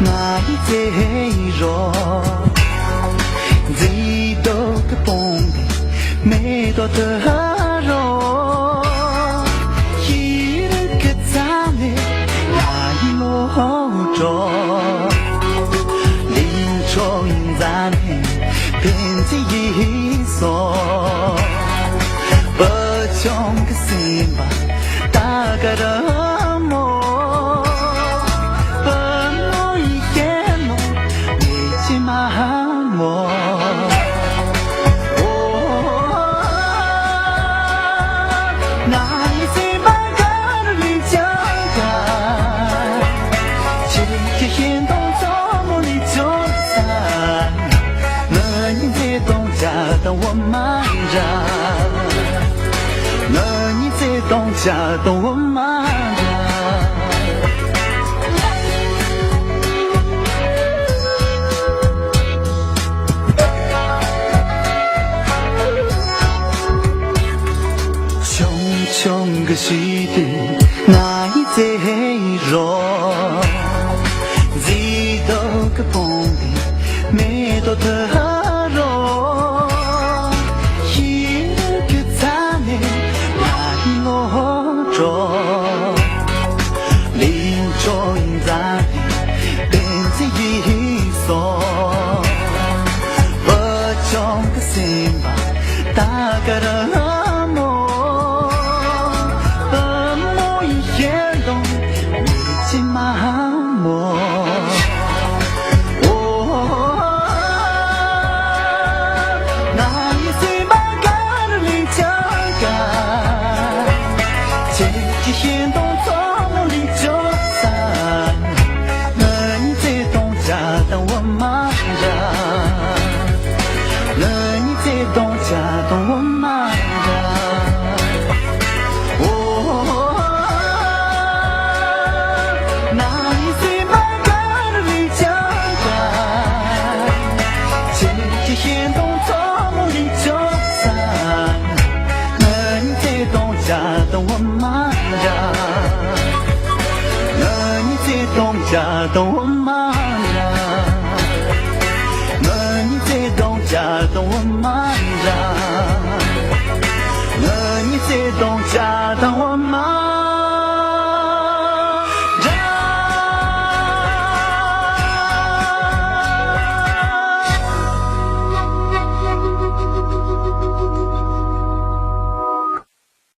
那一在若，几多个pom的，没多的若，一个咱们那一路着，林中咱们变成一所，不穷个心吧，大概的。等我慢着，那你在东家等我慢着。穷穷个西的，那你在若，几多个pom的，没多的。林中咱变成一所，不穷个心吧，大概的梦，不梦一天动，没进麻木。天动作梦里就散，那你在东家等我慢着，那你在东家等我慢着。那你在满干的里讲的，天动作梦里就散，那你在东家等我慢着。家等我慢着，那你在东家等我慢。